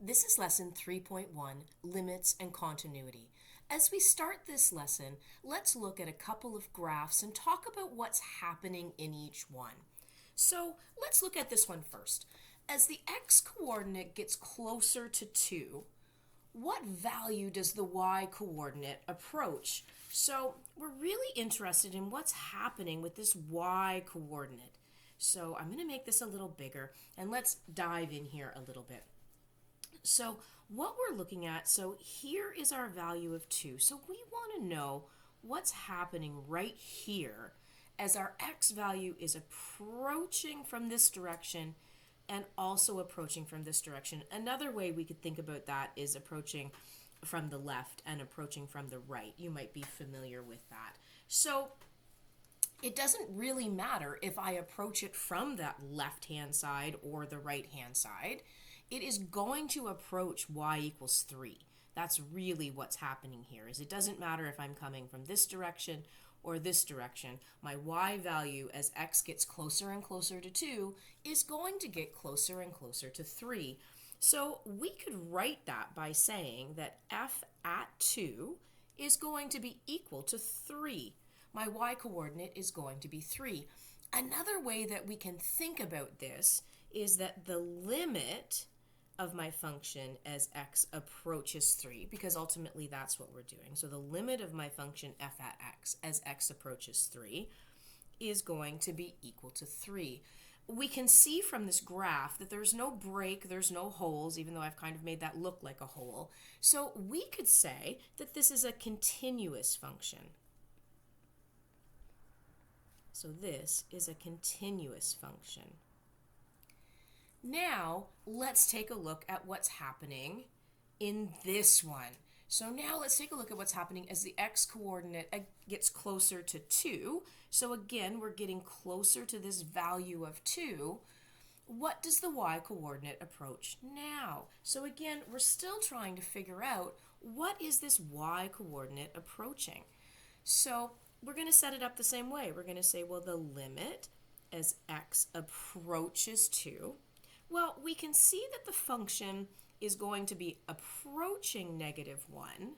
This is lesson 3.1, Limits and Continuity. As we start this lesson, let's look at a couple of graphs and talk about what's happening in each one. So let's look at this one first. As the x-coordinate gets closer to 2, what value does the y-coordinate approach? So we're really interested in what's happening with this y-coordinate. So I'm going to make this a little bigger and let's dive in here a little bit. So what we're looking at, so here is our value of 2. So we want to know what's happening right here as our x value is approaching from this direction and also approaching from this direction. Another way we could think about that is approaching from the left and approaching from the right. You might be familiar with that. So it doesn't really matter if I approach it from that left-hand side or the right-hand side. It is going to approach y equals 3. That's really what's happening here. Is it doesn't matter if I'm coming from this direction or this direction. My y value as x gets closer and closer to 2 is going to get closer and closer to 3. So we could write that by saying that f at 2 is going to be equal to 3. My y-coordinate is going to be 3. Another way that we can think about this is that the limit of my function as x approaches 3, because ultimately that's what we're doing. So the limit of my function f at x as x approaches 3 is going to be equal to 3. We can see from this graph that there's no break, there's no holes, even though I've kind of made that look like a hole. So we could say that this is a continuous function. So this is a continuous function. Now, let's take a look at what's happening in this one. So now let's take a look at what's happening as the x-coordinate gets closer to 2. So again, we're getting closer to this value of 2. What does the y-coordinate approach now? So again, we're still trying to figure out what is this y-coordinate approaching. So we're going to set it up the same way. We're going to say, well, the limit as x approaches 2. Well, we can see that the function is going to be approaching -1,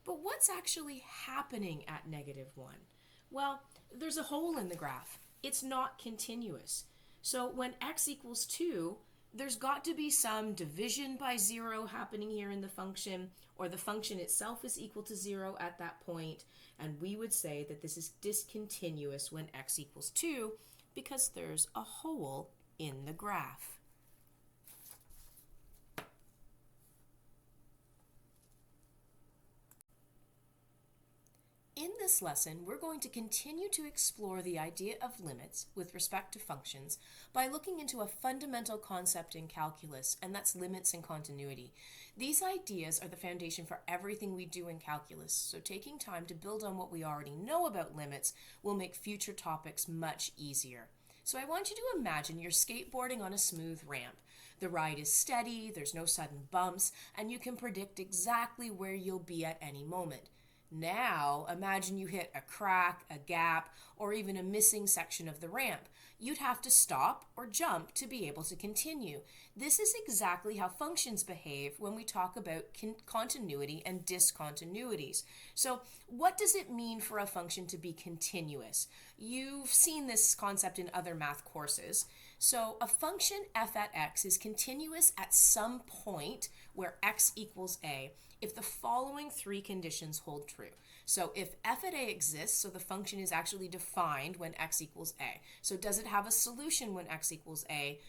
but what's actually happening at -1? Well, there's a hole in the graph. It's not continuous. So when x equals 2, there's got to be some division by 0 happening here in the function, or the function itself is equal to 0 at that point, and we would say that this is discontinuous when x equals 2 because there's a hole in the graph. In this lesson, we're going to continue to explore the idea of limits with respect to functions by looking into a fundamental concept in calculus, and that's limits and continuity. These ideas are the foundation for everything we do in calculus, so taking time to build on what we already know about limits will make future topics much easier. So I want you to imagine you're skateboarding on a smooth ramp. The ride is steady, there's no sudden bumps, and you can predict exactly where you'll be at any moment. Now, imagine you hit a crack, a gap, or even a missing section of the ramp. You'd have to stop or jump to be able to continue. This is exactly how functions behave when we talk about continuity and discontinuities. So, what does it mean for a function to be continuous? You've seen this concept in other math courses. So, a function f at x is continuous at some point where x equals a if the following 3 conditions hold true. So if f at a exists, so the function is actually defined when x equals a. So does it have a solution when x equals a,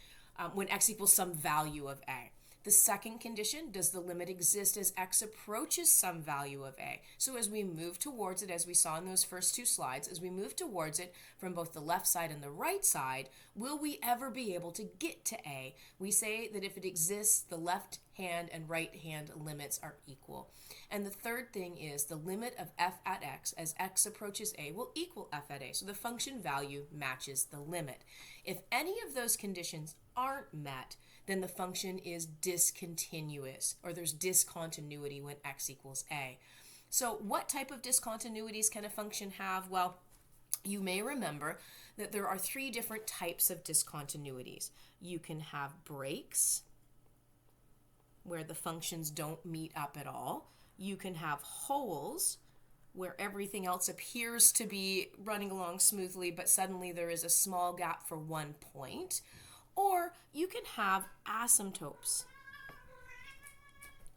when x equals some value of a? The second condition, does the limit exist as x approaches some value of a? So as we move towards it, as we saw in those first 2 slides, as we move towards it from both the left side and the right side, will we ever be able to get to a? We say that if it exists, the left hand and right hand limits are equal. And the third thing is the limit of f at x as x approaches a will equal f at a. So the function value matches the limit. If any of those conditions aren't met, then the function is discontinuous, or there's discontinuity when x equals a. So what type of discontinuities can a function have? Well, you may remember that there are 3 different types of discontinuities. You can have breaks, where the functions don't meet up at all. You can have holes where everything else appears to be running along smoothly, but suddenly there is a small gap for 1 point. Or you can have asymptotes.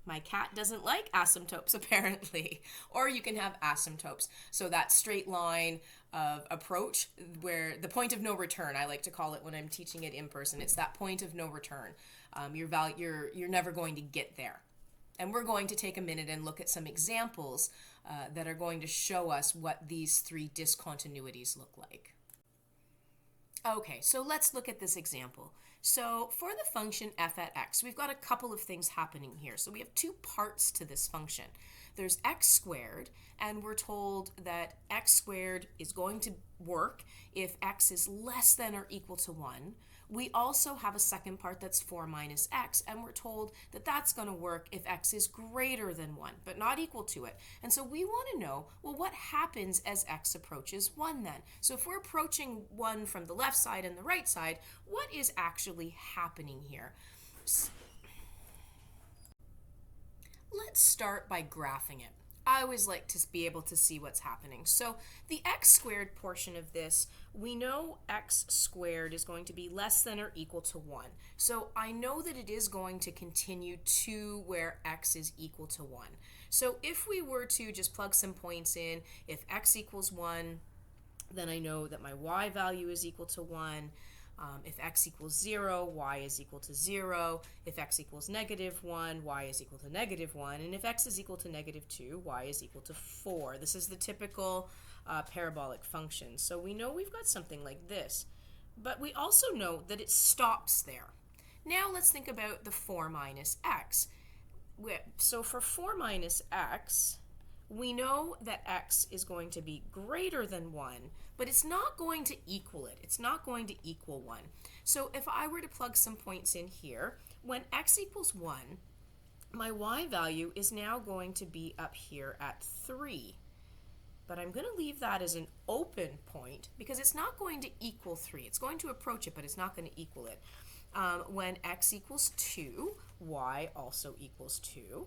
My cat doesn't like asymptotes, apparently. Or you can have asymptotes. So that straight line of approach where the point of no return, I like to call it when I'm teaching it in person. It's that point of no return. You're never going to get there. And we're going to take a minute and look at some examples that are going to show us what these three discontinuities look like. Okay, so let's look at this example. So for the function f at x, we've got a couple of things happening here. So we have two parts to this function. There's x squared, and we're told that x squared is going to work if x is less than or equal to 1. We also have a second part that's 4 minus x, and we're told that that's going to work if x is greater than 1, but not equal to it. And so we want to know, well, what happens as x approaches 1 then? So if we're approaching 1 from the left side and the right side, what is actually happening here? Let's start by graphing it. I always like to be able to see what's happening. So the x squared portion of this, we know x squared is going to be less than or equal to 1. So I know that it is going to continue to where x is equal to 1. So if we were to just plug some points in, if x equals 1, then I know that my y value is equal to 1. If x equals 0, y is equal to 0. If x equals negative 1, y is equal to negative 1. And if x is equal to negative 2, y is equal to 4. This is the typical parabolic function. So we know we've got something like this. But we also know that it stops there. Now let's think about the 4 minus x. So for 4 minus x, we know that x is going to be greater than 1, but it's not going to equal it. It's not going to equal 1. So if I were to plug some points in here, when x equals 1, my y value is now going to be up here at 3. But I'm going to leave that as an open point because it's not going to equal 3. It's going to approach it, but it's not going to equal it. When x equals 2, y also equals 2.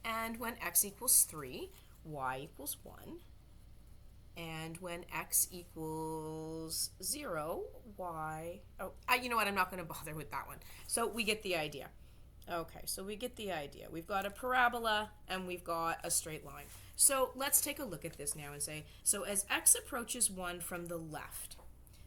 And when x equals 3, y equals 1. And when x equals 0, y... Oh, you know what? I'm not going to bother with that one. So we get the idea. Okay, so we get the idea. We've got a parabola and we've got a straight line. So let's take a look at this now and say, so as x approaches 1 from the left,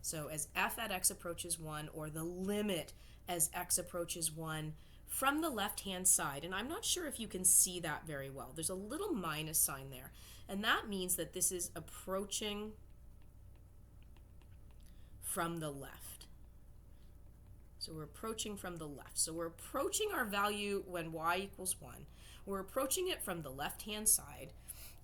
so as f at x approaches 1, or the limit as x approaches 1, from the left-hand side, and I'm not sure if you can see that very well. There's a little minus sign there, and that means that this is approaching from the left. So we're approaching from the left. So we're approaching our value when y equals 1. We're approaching it from the left-hand side,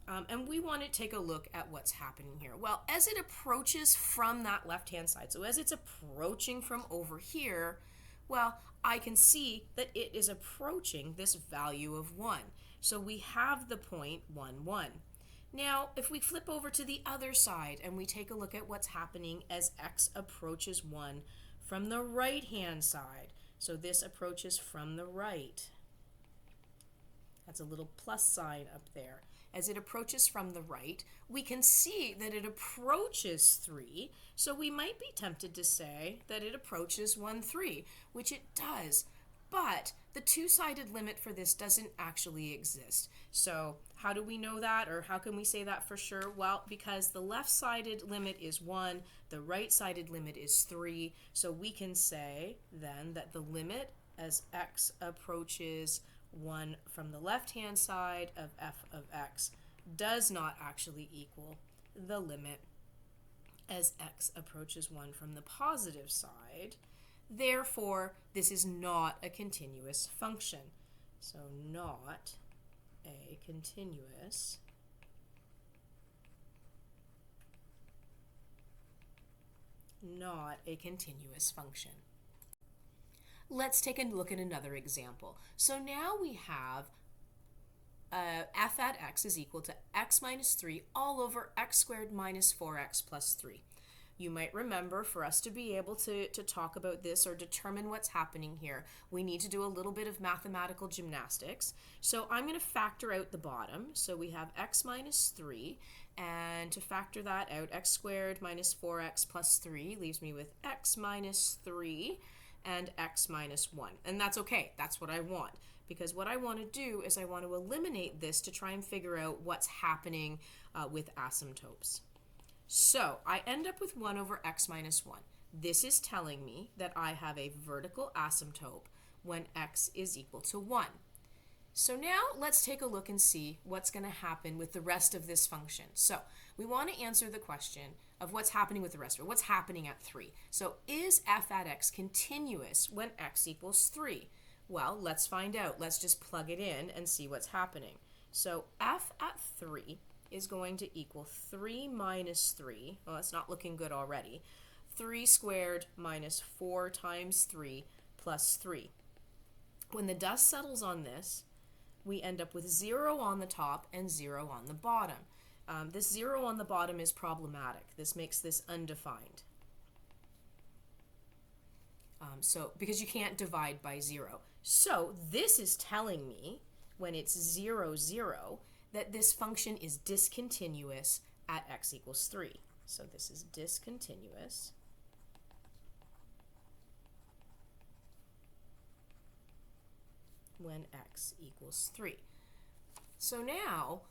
and we want to take a look at what's happening here. Well, as it approaches from that left-hand side, so as it's approaching from over here, well, I can see that it is approaching this value of 1. So we have the point 1, 1. Now, if we flip over to the other side and we take a look at what's happening as x approaches 1 from the right-hand side. So this approaches from the right. That's a little plus sign up there. As it approaches from the right, we can see that it approaches 3, so we might be tempted to say that it approaches 1, 3, which it does. But the two-sided limit for this doesn't actually exist. So how do we know that, or how can we say that for sure? Well, because the left-sided limit is 1, the right-sided limit is 3, so we can say then that the limit as x approaches 1 from the left-hand side of f of x does not actually equal the limit as x approaches 1 from the positive side. Therefore, this is not a continuous function. So not a continuous function. Let's take a look at another example. So now we have f at x is equal to x minus 3 all over x squared minus 4x plus 3. You might remember, for us to be able to talk about this or determine what's happening here, we need to do a little bit of mathematical gymnastics. So I'm going to factor out the bottom. So we have x minus 3, and to factor that out, x squared minus 4x plus 3 leaves me with x minus 3 and x minus 1. And that's okay. That's what I want. Because what I want to do is I want to eliminate this to try and figure out what's happening with asymptotes. So I end up with 1 over x minus 1. This is telling me that I have a vertical asymptote when x is equal to 1. So now let's take a look and see what's going to happen with the rest of this function. So we want to answer the question of what's happening with the rest of it. What's happening at 3? So is f at x continuous when x equals 3? Well, let's find out. Let's just plug it in and see what's happening. So f at 3 is going to equal 3 minus 3. Well, it's not looking good already. 3 squared minus 4 times 3 plus 3. When the dust settles on this, we end up with 0 on the top and 0 on the bottom. This 0 on the bottom is problematic. This makes this undefined. Because you can't divide by 0. So this is telling me, when it's 0, 0, that this function is discontinuous at x equals 3. So this is discontinuous when x equals 3. So now,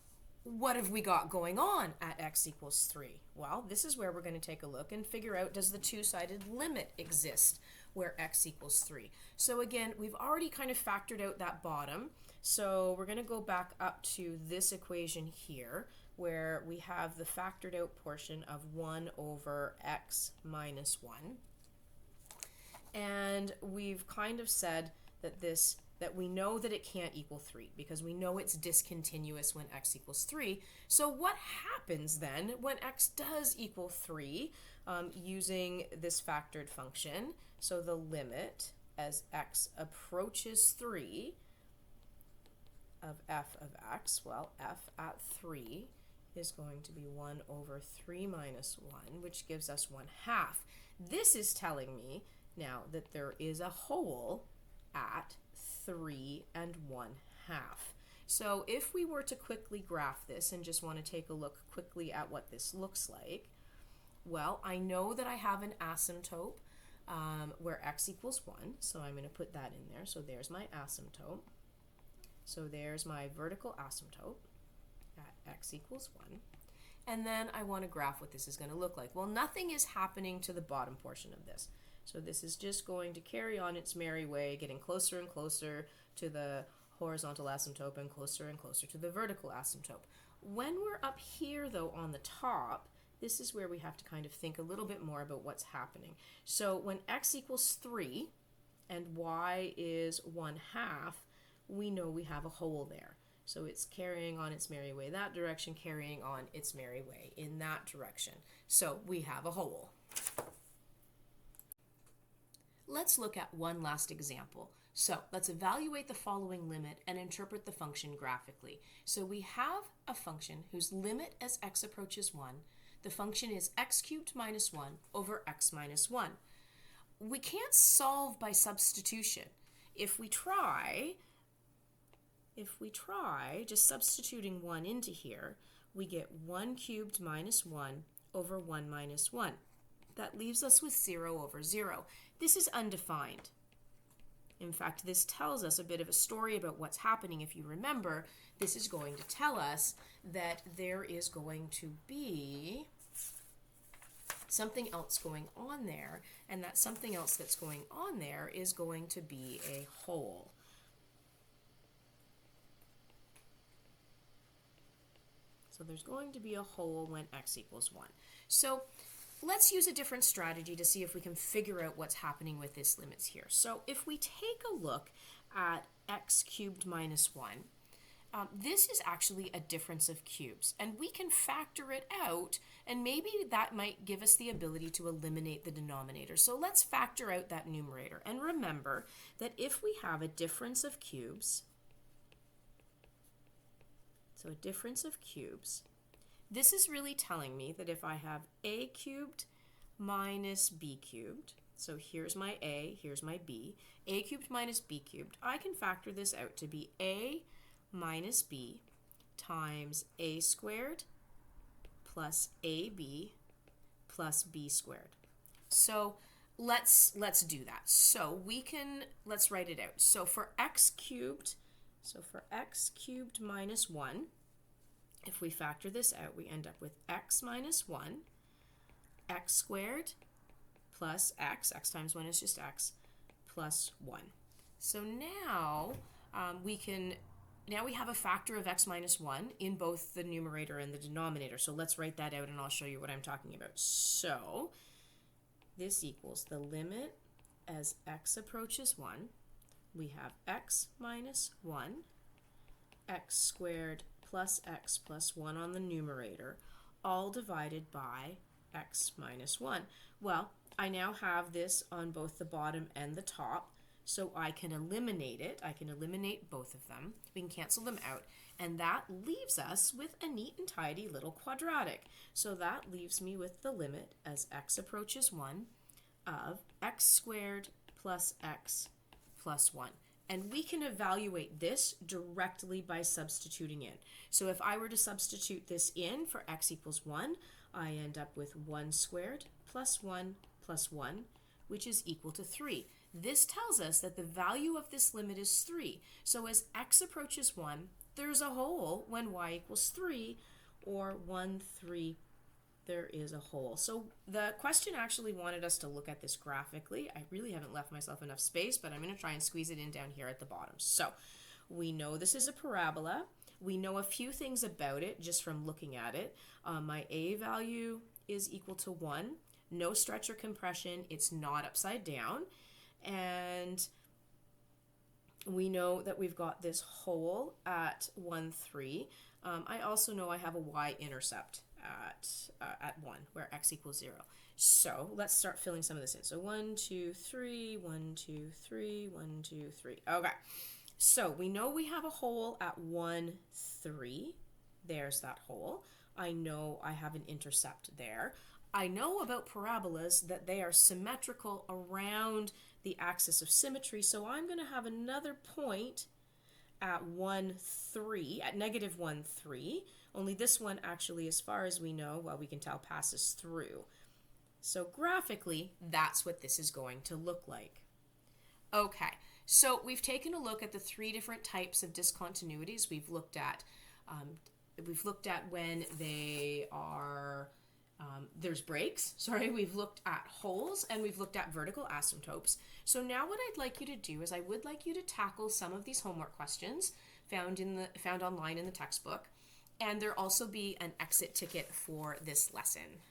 what have we got going on at x equals 3? Well, this is where we're going to take a look and figure out, does the two-sided limit exist where x equals 3? So again, we've already kind of factored out that bottom. So we're going to go back up to this equation here, where we have the factored out portion of 1 over x minus 1. And we've kind of said that we know that it can't equal 3 because we know it's discontinuous when x equals 3. So what happens then when x does equal 3 using this factored function? So the limit as x approaches 3 of f of x, well, f at 3 is going to be 1 over 3 minus 1, which gives us 1/2. This is telling me now that there is a hole at 3 and 1/2. So if we were to quickly graph this and just want to take a look quickly at what this looks like, well, I know that I have an asymptote where x equals 1, so I'm going to put that in there. So there's my asymptote. So there's my vertical asymptote at x equals 1. And then I want to graph what this is going to look like. Well, nothing is happening to the bottom portion of this. So this is just going to carry on its merry way, getting closer and closer to the horizontal asymptote and closer to the vertical asymptote. When we're up here, though, on the top, this is where we have to kind of think a little bit more about what's happening. So when x equals 3 and y is 1/2, we know we have a hole there. So it's carrying on its merry way that direction, carrying on its merry way in that direction. So we have a hole. Let's look at one last example. So let's evaluate the following limit and interpret the function graphically. So we have a function whose limit as x approaches 1, the function is x cubed minus 1 over x minus 1. We can't solve by substitution. If we try just substituting 1 into here, we get 1 cubed minus 1 over 1 minus 1. That leaves us with 0 over 0. This is undefined. In fact, this tells us a bit of a story about what's happening. If you remember, this is going to tell us that there is going to be something else going on there, and that something else that's going on there is going to be a hole. So there's going to be a hole when x equals 1. So let's use a different strategy to see if we can figure out what's happening with this limits here. So if we take a look at x cubed minus 1, this is actually a difference of cubes, and we can factor it out, and maybe that might give us the ability to eliminate the denominator. So let's factor out that numerator, and remember that if we have a difference of cubes, so a difference of cubes, this is really telling me that if I have a cubed minus b cubed. So here's my a, here's my b. A cubed minus b cubed. I can factor this out to be a minus b times a squared plus ab plus b squared. So let's do that. So let's write it out. So for x cubed minus 1, if we factor this out, we end up with x minus 1, x squared plus x times 1 is just x, plus 1. So now we have a factor of x minus 1 in both the numerator and the denominator. So let's write that out and I'll show you what I'm talking about. So this equals the limit as x approaches 1. We have x minus 1, x squared plus x plus 1 on the numerator, all divided by x minus 1. Well, I now have this on both the bottom and the top, so I can eliminate it. I can eliminate both of them. We can cancel them out, and that leaves us with a neat and tidy little quadratic. So that leaves me with the limit as x approaches 1 of x squared plus x plus 1. And we can evaluate this directly by substituting in. So if I were to substitute this in for x equals 1, I end up with 1 squared plus 1 plus 1, which is equal to 3. This tells us that the value of this limit is 3. So as x approaches 1, there's a hole when y equals 3, or 1, 3, there is a hole. So the question actually wanted us to look at this graphically. I really haven't left myself enough space, but I'm going to try and squeeze it in down here at the bottom. So we know this is a parabola. We know a few things about it just from looking at it. My a value is equal to 1. No stretch or compression. It's not upside down. And we know that we've got this hole at 1, 3. I also know I have a y-intercept at 1, where x equals 0. So let's start filling some of this in. So 1, 2, 3, 1, 2, 3, 1, 2, 3. Okay. So we know we have a hole at 1, 3. There's that hole. I know I have an intercept there. I know about parabolas that they are symmetrical around the axis of symmetry, so I'm going to have another point at 1, 3, at negative 1, 3, only this one actually, as far as we know, well, we can tell, passes through. So graphically, that's what this is going to look like. Okay, so we've taken a look at the 3 different types of discontinuities. We've looked at when they are there's breaks, we've looked at holes, and we've looked at vertical asymptotes. So now what I'd like you to do is I would like you to tackle some of these homework questions found online in the textbook, and there'll also be an exit ticket for this lesson.